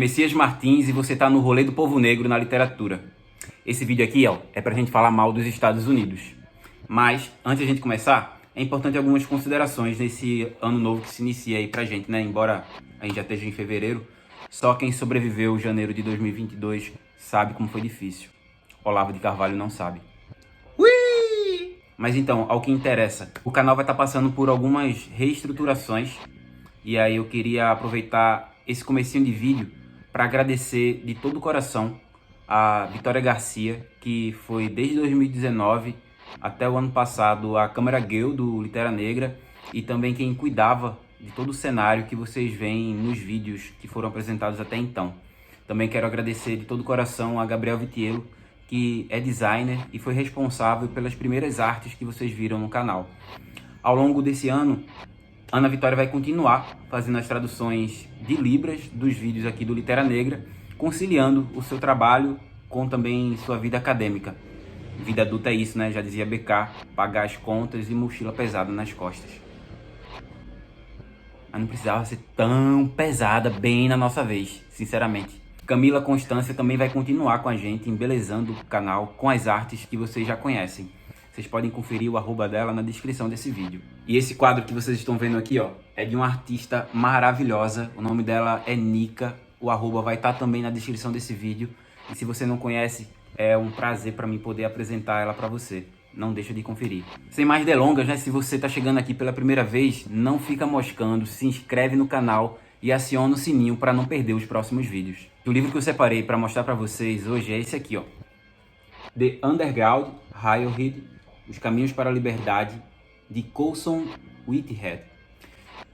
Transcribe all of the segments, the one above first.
Messias Martins e você tá no rolê do povo negro na literatura. Esse vídeo aqui, é pra gente falar mal dos Estados Unidos. Mas, antes de a gente começar, é importante algumas considerações nesse ano novo que se inicia aí pra gente, né? Embora a gente já esteja em fevereiro, só quem sobreviveu janeiro de 2022 sabe como foi difícil. Olavo de Carvalho não sabe. Ui! Mas então, ao que interessa, o canal vai estar passando por algumas reestruturações e aí eu queria aproveitar esse comecinho de vídeo para agradecer de todo o coração a Vitória Garcia, que foi desde 2019 até o ano passado a Câmara Girl do Litera Negra e também quem cuidava de todo o cenário que vocês veem nos vídeos que foram apresentados até então. Também quero agradecer de todo o coração a Gabriel Vitiello, que é designer e foi responsável pelas primeiras artes que vocês viram no canal. Ao longo desse ano, Ana Vitória vai continuar fazendo as traduções de Libras dos vídeos aqui do Litera Negra, conciliando o seu trabalho com também sua vida acadêmica. Vida adulta é isso, né? Já dizia BK, pagar as contas e mochila pesada nas costas. Mas não precisava ser tão pesada bem na nossa vez, sinceramente. Camila Constância também vai continuar com a gente, embelezando o canal com as artes que vocês já conhecem. Vocês podem conferir o arroba dela na descrição desse vídeo. E esse quadro que vocês estão vendo aqui, é de uma artista maravilhosa. O nome dela é Nika. O arroba vai estar também na descrição desse vídeo. E se você não conhece, é um prazer para mim poder apresentar ela para você. Não deixa de conferir. Sem mais delongas, né? Se você está chegando aqui pela primeira vez, não fica moscando, se inscreve no canal e aciona o sininho para não perder os próximos vídeos. O livro que eu separei para mostrar para vocês hoje é esse aqui, The Underground Railroad, Os Caminhos para a Liberdade, de Colson Whitehead.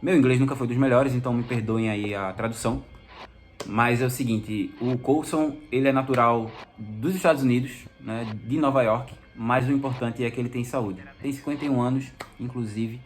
Meu inglês nunca foi dos melhores, então me perdoem aí a tradução. Mas é o seguinte, o Colson, ele é natural dos Estados Unidos, né, de Nova York, mas o importante é que ele tem saúde. Tem 51 anos, inclusive.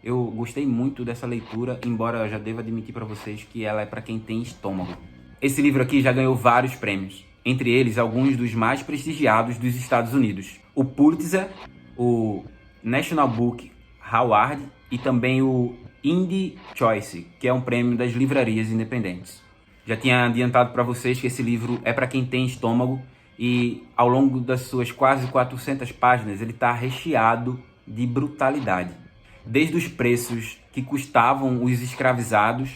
Eu gostei muito dessa leitura, embora eu já deva admitir para vocês que ela é para quem tem estômago. Esse livro aqui já ganhou vários prêmios, entre eles alguns dos mais prestigiados dos Estados Unidos. O Pulitzer, o National Book Award e também o Indie Choice, que é um prêmio das livrarias independentes. Já tinha adiantado para vocês que esse livro é para quem tem estômago e ao longo das suas quase 400 páginas ele está recheado de brutalidade. Desde os preços que custavam os escravizados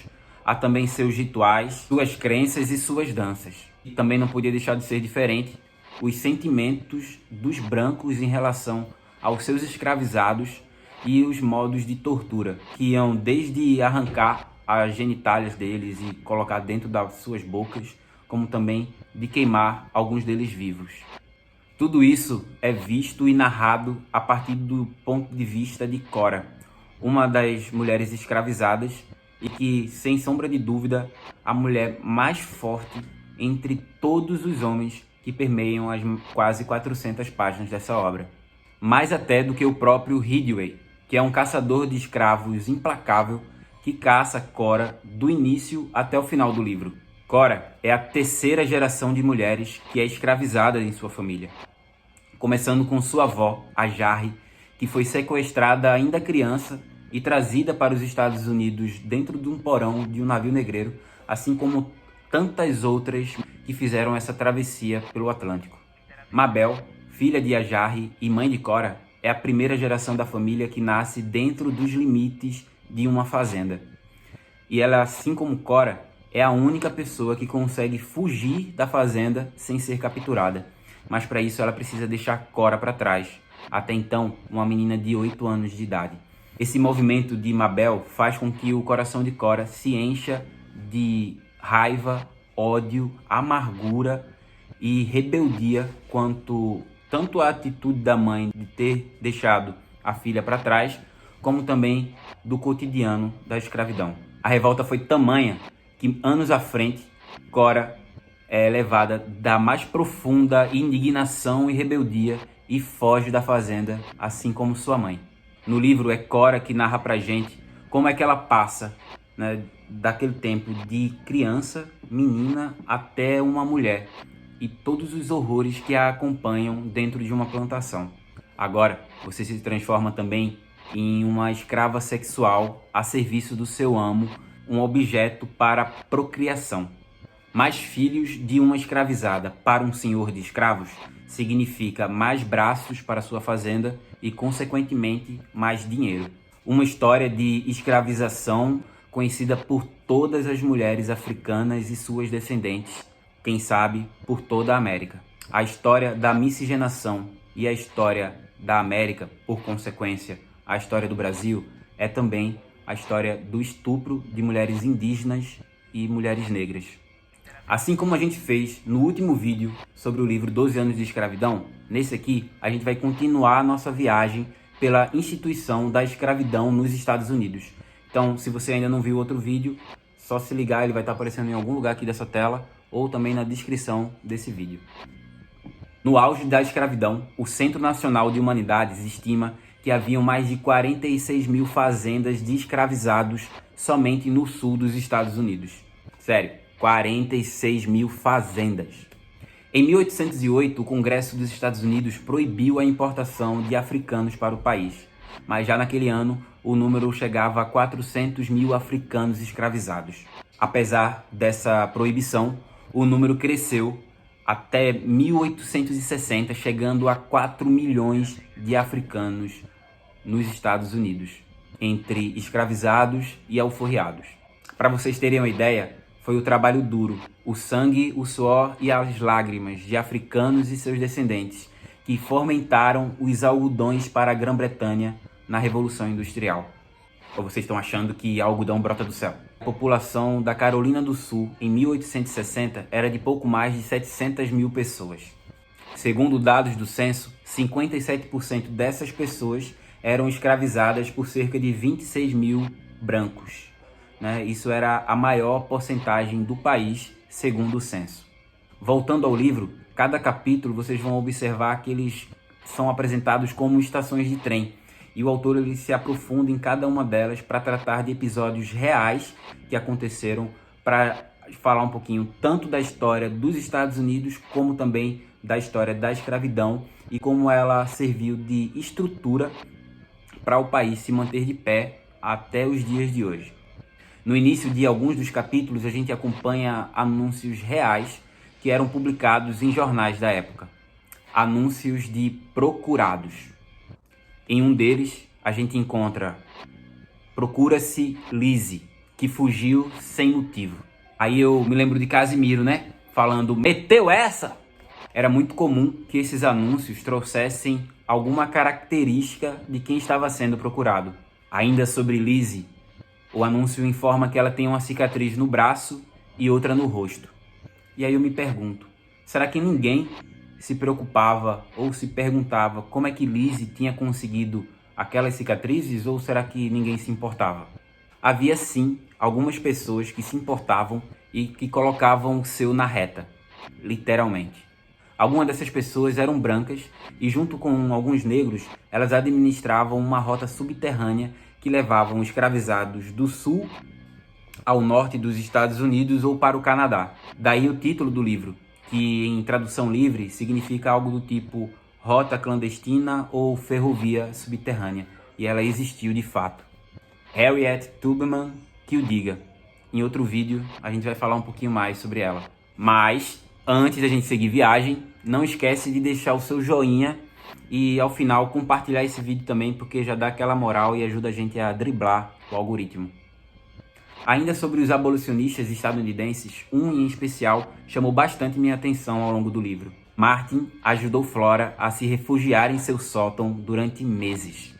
a também seus rituais, suas crenças e suas danças. E também não podia deixar de ser diferente os sentimentos dos brancos em relação aos seus escravizados e os modos de tortura, que iam desde arrancar as genitálias deles e colocar dentro das suas bocas, como também de queimar alguns deles vivos. Tudo isso é visto e narrado a partir do ponto de vista de Cora, uma das mulheres escravizadas e que, sem sombra de dúvida, a mulher mais forte entre todos os homens que permeiam as quase 400 páginas dessa obra. Mais até do que o próprio Ridgway, que é um caçador de escravos implacável que caça Cora do início até o final do livro. Cora é a terceira geração de mulheres que é escravizada em sua família. Começando com sua avó, a Jarry, que foi sequestrada ainda criança e trazida para os Estados Unidos dentro de um porão de um navio negreiro, assim como tantas outras que fizeram essa travessia pelo Atlântico. Mabel, filha de Ajarri e mãe de Cora, é a primeira geração da família que nasce dentro dos limites de uma fazenda. E ela, assim como Cora, é a única pessoa que consegue fugir da fazenda sem ser capturada. Mas para isso ela precisa deixar Cora para trás, até então uma menina de 8 anos de idade. Esse movimento de Mabel faz com que o coração de Cora se encha de raiva, ódio, amargura e rebeldia quanto tanto a atitude da mãe de ter deixado a filha para trás, como também do cotidiano da escravidão. A revolta foi tamanha que anos à frente, Cora é levada da mais profunda indignação e rebeldia e foge da fazenda, assim como sua mãe. No livro é Cora que narra pra gente como é que ela passa, né, daquele tempo de criança, menina, até uma mulher e todos os horrores que a acompanham dentro de uma plantação. Agora, você se transforma também em uma escrava sexual a serviço do seu amo, um objeto para procriação. Mais filhos de uma escravizada para um senhor de escravos significa mais braços para sua fazenda e, consequentemente, mais dinheiro. Uma história de escravização conhecida por todas as mulheres africanas e suas descendentes, quem sabe por toda a América. A história da miscigenação e a história da América, por consequência, a história do Brasil, é também a história do estupro de mulheres indígenas e mulheres negras. Assim como a gente fez no último vídeo sobre o livro 12 anos de escravidão, nesse aqui a gente vai continuar a nossa viagem pela instituição da escravidão nos Estados Unidos. Então, se você ainda não viu outro vídeo, só se ligar, ele vai estar aparecendo em algum lugar aqui dessa tela ou também na descrição desse vídeo. No auge da escravidão, o Centro Nacional de Humanidades estima que haviam mais de 46 mil fazendas de escravizados somente no sul dos Estados Unidos. Sério, 46 mil fazendas. Em 1808, o Congresso dos Estados Unidos proibiu a importação de africanos para o país, mas já naquele ano o número chegava a 400 mil africanos escravizados. Apesar dessa proibição, o número cresceu até 1860, chegando a 4 milhões de africanos nos Estados Unidos, entre escravizados e alforriados. Para vocês terem uma ideia, foi o trabalho duro, o sangue, o suor e as lágrimas de africanos e seus descendentes que fomentaram os algodões para a Grã-Bretanha na Revolução Industrial. Ou vocês estão achando que algodão brota do céu? A população da Carolina do Sul, em 1860, era de pouco mais de 700 mil pessoas. Segundo dados do censo, 57% dessas pessoas eram escravizadas por cerca de 26 mil brancos. Isso era a maior porcentagem do país, segundo o censo. Voltando ao livro, cada capítulo vocês vão observar que eles são apresentados como estações de trem. E o autor ele se aprofunda em cada uma delas para tratar de episódios reais que aconteceram, para falar um pouquinho tanto da história dos Estados Unidos, como também da história da escravidão e como ela serviu de estrutura para o país se manter de pé até os dias de hoje. No início de alguns dos capítulos, a gente acompanha anúncios reais que eram publicados em jornais da época. Anúncios de procurados. Em um deles, a gente encontra: procura-se Lizzie, que fugiu sem motivo. Aí eu me lembro de Casimiro, falando: meteu essa? Era muito comum que esses anúncios trouxessem alguma característica de quem estava sendo procurado. Ainda sobre Lizzie, o anúncio informa que ela tem uma cicatriz no braço e outra no rosto. E aí eu me pergunto, será que ninguém se preocupava ou se perguntava como é que Lizzie tinha conseguido aquelas cicatrizes, ou será que ninguém se importava? Havia sim algumas pessoas que se importavam e que colocavam o seu na reta, literalmente. Algumas dessas pessoas eram brancas e, junto com alguns negros, elas administravam uma rota subterrânea que levavam escravizados do sul ao norte dos Estados Unidos ou para o Canadá. Daí o título do livro, que em tradução livre significa algo do tipo rota clandestina ou ferrovia subterrânea, e ela existiu de fato. Harriet Tubman que o diga. Em outro vídeo a gente vai falar um pouquinho mais sobre ela. Mas antes da gente seguir viagem, não esquece de deixar o seu joinha e ao final compartilhar esse vídeo também, porque já dá aquela moral e ajuda a gente a driblar o algoritmo. Ainda sobre os abolicionistas estadunidenses, um em especial chamou bastante minha atenção ao longo do livro. Martin ajudou Flora a se refugiar em seu sótão durante meses.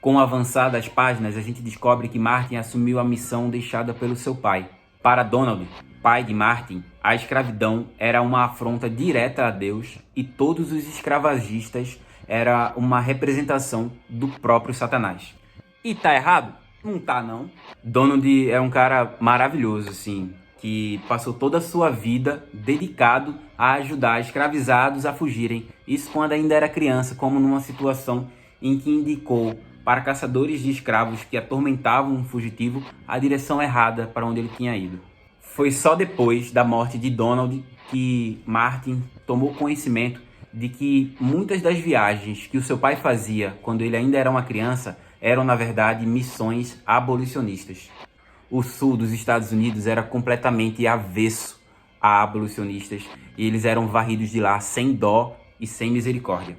Com o avançar das páginas, a gente descobre que Martin assumiu a missão deixada pelo seu pai. Para Donald, pai de Martin, a escravidão era uma afronta direta a Deus e todos os escravagistas era uma representação do próprio Satanás. E tá errado? Não tá, não. Donald é um cara maravilhoso, assim, que passou toda a sua vida dedicado a ajudar escravizados a fugirem. Isso quando ainda era criança, como numa situação em que indicou para caçadores de escravos que atormentavam um fugitivo a direção errada para onde ele tinha ido. Foi só depois da morte de Donald que Martin tomou conhecimento de que muitas das viagens que o seu pai fazia quando ele ainda era uma criança eram, na verdade, missões abolicionistas. O sul dos Estados Unidos era completamente avesso a abolicionistas e eles eram varridos de lá sem dó e sem misericórdia.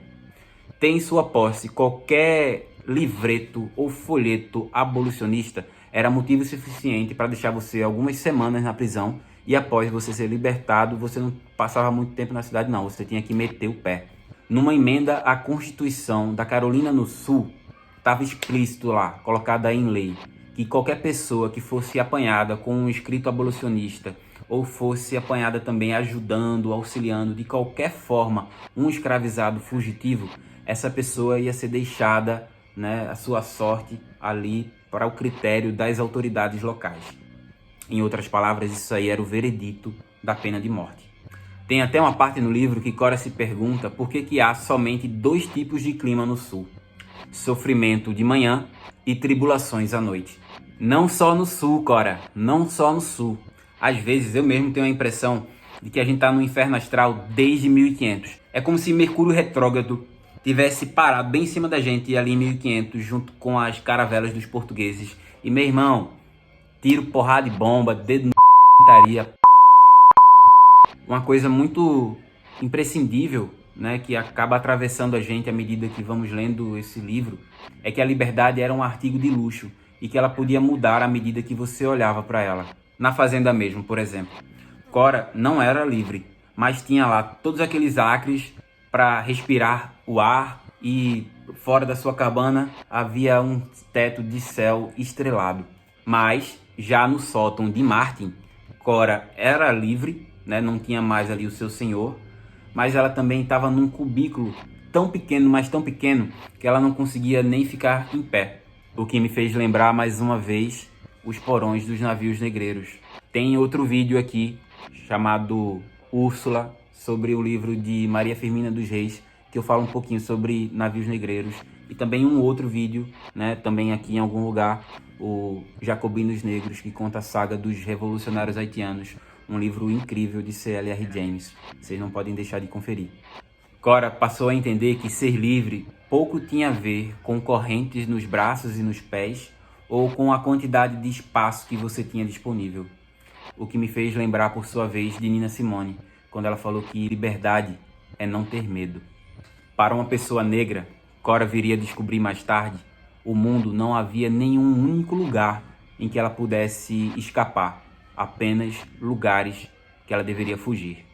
Ter em sua posse qualquer livreto ou folheto abolicionista era motivo suficiente para deixar você algumas semanas na prisão e após você ser libertado, você não passava muito tempo na cidade não, você tinha que meter o pé. Numa emenda à Constituição da Carolina do Sul, estava explícito lá, colocada em lei, que qualquer pessoa que fosse apanhada com um escrito abolicionista ou fosse apanhada também ajudando, auxiliando de qualquer forma um escravizado fugitivo, essa pessoa ia ser deixada, né, a sua sorte ali para o critério das autoridades locais. Em outras palavras, isso aí era o veredito da pena de morte. Tem até uma parte no livro que Cora se pergunta por que há somente 2 tipos de clima no sul: sofrimento de manhã e tribulações à noite. Não só no sul, Cora, não só no sul. Às vezes eu mesmo tenho a impressão de que a gente está no inferno astral desde 1500. É como se Mercúrio retrógrado tivesse parado bem em cima da gente ali em 1500, junto com as caravelas dos portugueses. E meu irmão, tiro, porrada de bomba, dedo no putaria. Uma coisa muito imprescindível, né, que acaba atravessando a gente à medida que vamos lendo esse livro, é que a liberdade era um artigo de luxo e que ela podia mudar à medida que você olhava para ela. Na fazenda mesmo, por exemplo. Cora não era livre, mas tinha lá todos aqueles acres para respirar o ar e fora da sua cabana havia um teto de céu estrelado. Mas já no sótão de Martin, Cora era livre, né? Não tinha mais ali o seu senhor, mas ela também estava num cubículo tão pequeno, mas tão pequeno, que ela não conseguia nem ficar em pé. O que me fez lembrar mais uma vez os porões dos navios negreiros. Tem outro vídeo aqui chamado Úrsula, sobre o livro de Maria Firmina dos Reis, que eu falo um pouquinho sobre navios negreiros. E também um outro vídeo, né, também aqui em algum lugar, o Jacobinos Negros, que conta a saga dos revolucionários haitianos. Um livro incrível de C.L.R. James. Vocês não podem deixar de conferir. Cora passou a entender que ser livre pouco tinha a ver com correntes nos braços e nos pés ou com a quantidade de espaço que você tinha disponível. O que me fez lembrar, por sua vez, de Nina Simone, quando ela falou que liberdade é não ter medo. Para uma pessoa negra, Cora viria a descobrir mais tarde, o mundo não havia nenhum único lugar em que ela pudesse escapar, apenas lugares que ela deveria fugir.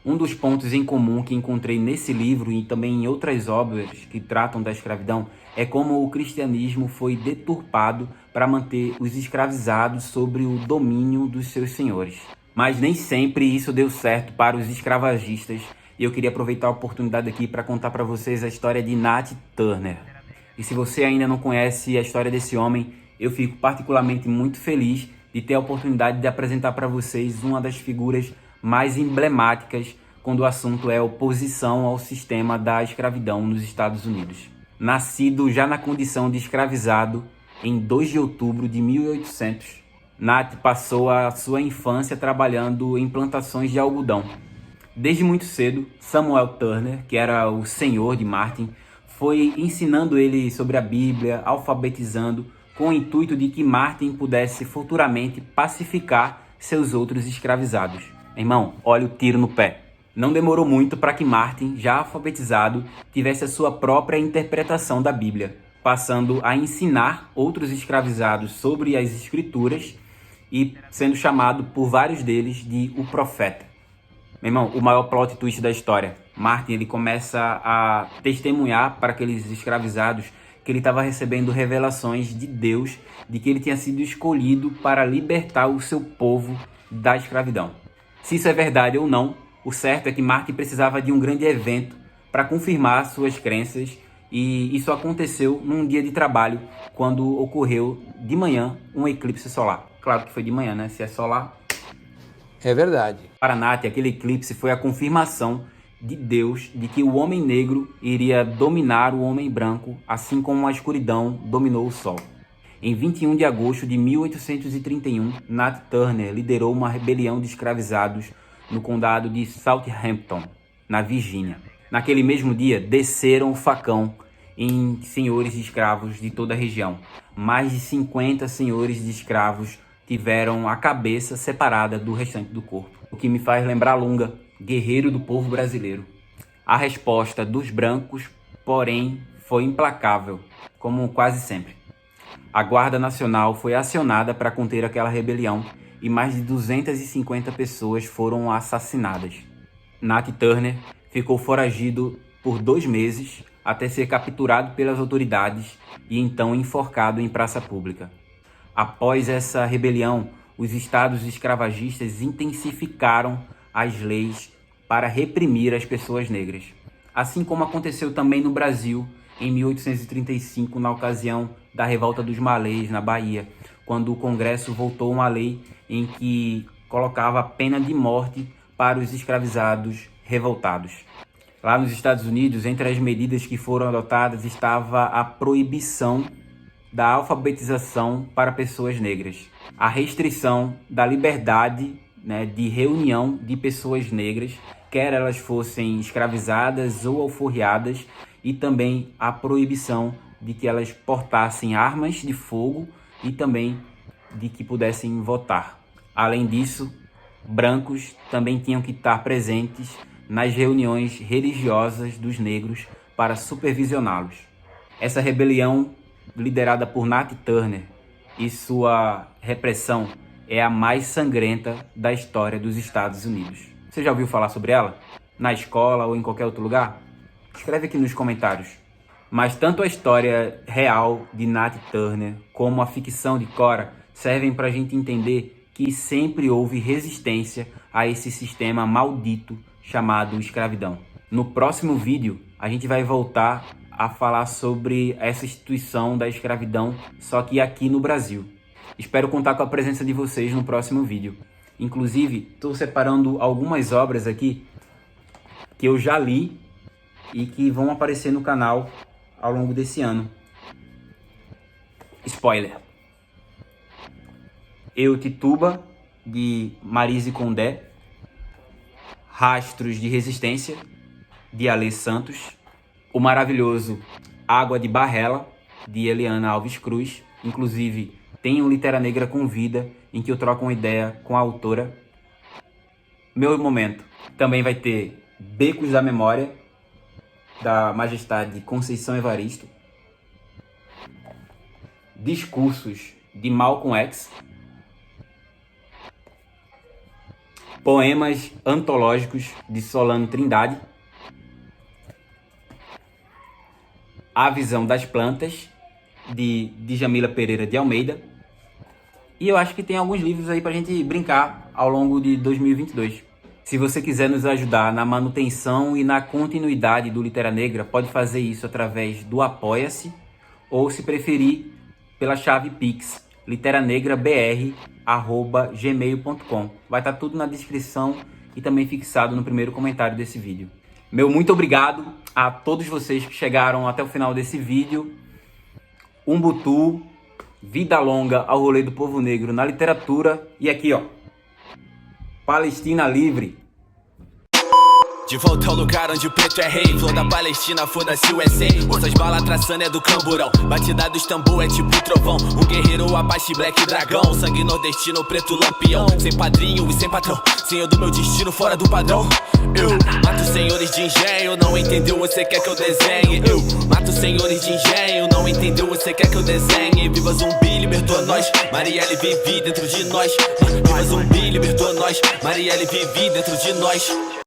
Um dos pontos em comum que encontrei nesse livro e também em outras obras que tratam da escravidão é como o cristianismo foi deturpado para manter os escravizados sobre o domínio dos seus senhores. Mas nem sempre isso deu certo para os escravagistas e eu queria aproveitar a oportunidade aqui para contar para vocês a história de Nat Turner. E se você ainda não conhece a história desse homem, eu fico particularmente muito feliz de ter a oportunidade de apresentar para vocês uma das figuras mais emblemáticas quando o assunto é oposição ao sistema da escravidão nos Estados Unidos. Nascido já na condição de escravizado em 2 de outubro de 1800, Nat passou a sua infância trabalhando em plantações de algodão. Desde muito cedo, Samuel Turner, que era o senhor de Martin, foi ensinando ele sobre a Bíblia, alfabetizando, com o intuito de que Martin pudesse futuramente pacificar seus outros escravizados. Irmão, olha o tiro no pé. Não demorou muito para que Martin, já alfabetizado, tivesse a sua própria interpretação da Bíblia, passando a ensinar outros escravizados sobre as Escrituras e sendo chamado por vários deles de o profeta. Meu irmão, o maior plot twist da história. Martin, ele começa a testemunhar para aqueles escravizados que ele estava recebendo revelações de Deus, de que ele tinha sido escolhido para libertar o seu povo da escravidão. Se isso é verdade ou não, o certo é que Martin precisava de um grande evento para confirmar suas crenças e isso aconteceu num dia de trabalho, quando ocorreu de manhã um eclipse solar. Claro que foi de manhã, né? Se é solar... É verdade. Para Nat, aquele eclipse foi a confirmação de Deus de que o homem negro iria dominar o homem branco, assim como a escuridão dominou o sol. Em 21 de agosto de 1831, Nat Turner liderou uma rebelião de escravizados no condado de Southampton, na Virgínia. Naquele mesmo dia, desceram o facão em senhores de escravos de toda a região. Mais de 50 senhores de escravos tiveram a cabeça separada do restante do corpo, o que me faz lembrar Lunga, guerreiro do povo brasileiro. A resposta dos brancos, porém, foi implacável, como quase sempre. A Guarda Nacional foi acionada para conter aquela rebelião e mais de 250 pessoas foram assassinadas. Nat Turner ficou foragido por 2 meses até ser capturado pelas autoridades e então enforcado em praça pública. Após essa rebelião, os estados escravagistas intensificaram as leis para reprimir as pessoas negras. Assim como aconteceu também no Brasil, em 1835, na ocasião da Revolta dos Malês, na Bahia, quando o Congresso votou uma lei em que colocava a pena de morte para os escravizados revoltados. Lá nos Estados Unidos, entre as medidas que foram adotadas estava a proibição da alfabetização para pessoas negras, a restrição da liberdade, de reunião de pessoas negras, quer elas fossem escravizadas ou alforriadas, e também a proibição de que elas portassem armas de fogo e também de que pudessem votar. Além disso, brancos também tinham que estar presentes nas reuniões religiosas dos negros para supervisioná-los. Essa rebelião, liderada por Nat Turner, e sua repressão é a mais sangrenta da história dos Estados Unidos. Você já ouviu falar sobre ela? Na escola ou em qualquer outro lugar? Escreve aqui nos comentários. Mas tanto a história real de Nat Turner como a ficção de Cora servem para a gente entender que sempre houve resistência a esse sistema maldito chamado escravidão. No próximo vídeo, a gente vai voltar a falar sobre essa instituição da escravidão, só que aqui no Brasil. Espero contar com a presença de vocês no próximo vídeo. Inclusive, estou separando algumas obras aqui que eu já li e que vão aparecer no canal ao longo desse ano. Spoiler. Eu, Tituba, de Maryse Condé. Rastros de Resistência, de Alê Santos. O maravilhoso Água de Barrela, de Eliana Alves Cruz. Inclusive, tem um Litera Negra com Vida, em que eu troco uma ideia com a autora. Meu Momento. Também vai ter Becos da Memória, da Majestade Conceição Evaristo. Discursos, de Malcolm X. Poemas antológicos, de Solano Trindade. A Visão das Plantas, de Djamila Pereira de Almeida. E eu acho que tem alguns livros aí pra gente brincar ao longo de 2022. Se você quiser nos ajudar na manutenção e na continuidade do Litera Negra, pode fazer isso através do Apoia-se ou, se preferir, pela chave Pix, literanegrabr@gmail.com. Vai estar tudo na descrição e também fixado no primeiro comentário desse vídeo. Meu muito obrigado a todos vocês que chegaram até o final desse vídeo. Umbutu, vida longa ao rolê do povo negro na literatura. E aqui, ó, Palestina livre. De volta ao lugar onde o preto é rei. Flor da Palestina, foda-se o USA. Ouça as balas traçando é do camburão. Batida do tambor é tipo trovão. Um guerreiro Apache Black Dragão. Sangue nordestino, preto lampião. Sem padrinho e sem patrão. Senhor do meu destino, fora do padrão. Eu mato senhores de engenho. Não entendeu, você quer que eu desenhe. Eu mato senhores de engenho. Não entendeu, você quer que eu desenhe. Viva Zumbi, libertou nós. Marielle vive dentro de nós. Viva Zumbi, libertou nós. Marielle vive dentro de nós.